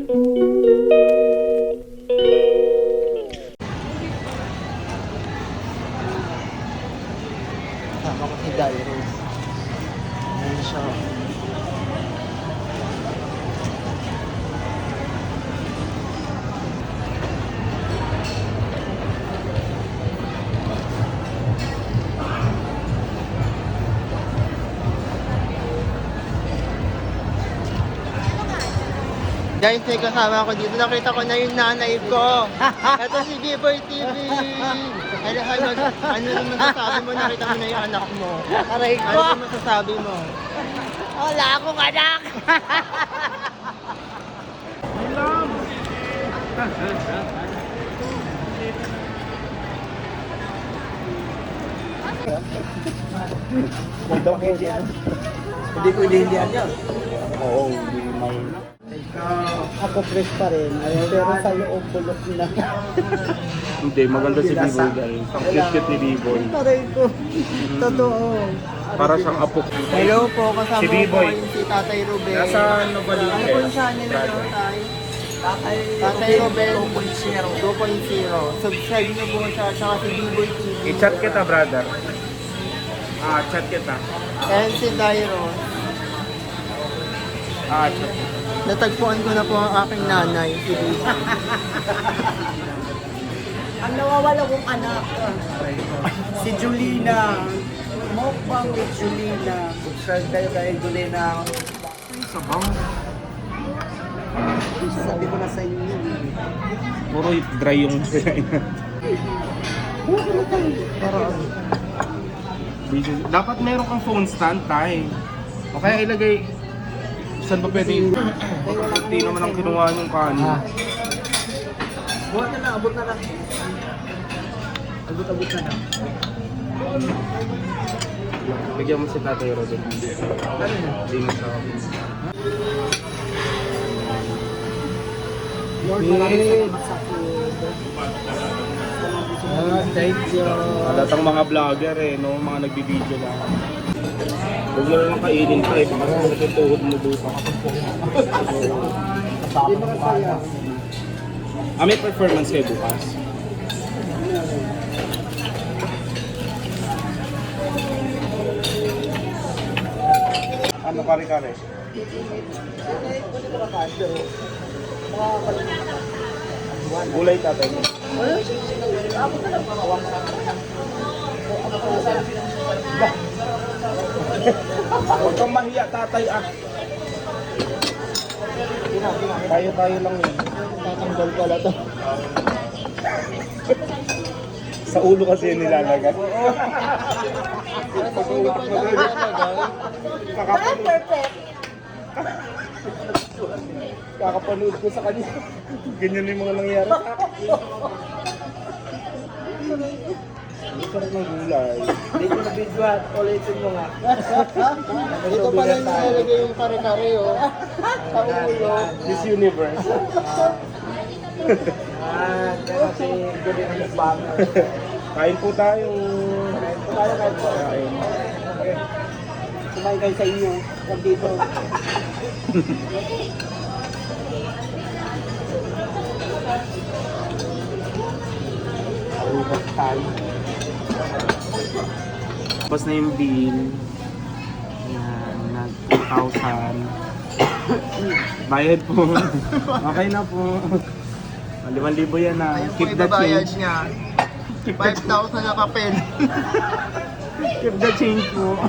Tama ko si Dairos. Ayan siya. Guys, may kasama ako dito. Nakita ko na yung nanay ko. Ito si B-Boy TV. Ano naman masasabi mo? Nakita mo na yung anak mo. Aray ko! Ano naman masasabi mo? Wala akong anak! Hindi ko hindi yan. Oo, hindi may... Ako fresh pa rin. Pero sa loob bulok na. Hindi, maganda si B-Boy guys. Ang cute ni B-Boy. Aray ko. Totoo. Para siyang apo. Hello po, kasama Si ko B-Boy. po yung si Tatay Ruben. Nasa ano ba dito? Ano po yung channel na ito, Tay? Tatay Ruben 2.0. Subscribe nyo po siya, tsaka si B-Boy TV. I-chat kita brother. Chat kita. And si Dairos. Chat. Natagpuan ko na po ang aking nanay, si B-Boy. Ang nawawala kong anak. Si Julina. Mukbang with Julina. Subscribe kayo kay Julina. Sabaw. Sabi ko na sa inyo. Puro dry yung dapat meron kang phone stand tayo. O kaya ilagay saan ba pwede? Hindi naman ang kinuha yung kanin. Buhat na lang, abot na lang. Abot na lang. Bigyan mo si Tatay Rodel. Hindi mo sa akin. Lord, maraming salamat sa akin. Thank you. Halatang mga vlogger no? Mga nagbibideo lang. Huwag mo naman kainin pa baka sa tuhod mo dito. Hindi makasaya. May performance kayo bukas? Ano kare-kare? Gulay tatay mo. Huwag kang mahiya tatay Tayo lang yun. Tatanggal pala to. Sa ulo kasi yun nilalagay. Sa ulo pa lang nalagay. Perfect. Kakapanood ko sa kanya. Ganyan yung mga nangyayari sa akin. Ang sarap ng gulay. Hindi ko na-video at ulitin mo nga. Dito pala nilalagay yung kare-kare, oh. Sa ulo. This universe. Kasi gabi ng mukbang. Kain po tayo. Kain po. Kumain kayo sa inyo. Huwag dito. Arugas tayo. Tapos na yung bill. Ayan, nag 2,000. Bayad po. Okay na po. 5,000 yan na. Ayun po Keep the ibabayad change. niya. 5,000 na kapel. Keep the change po.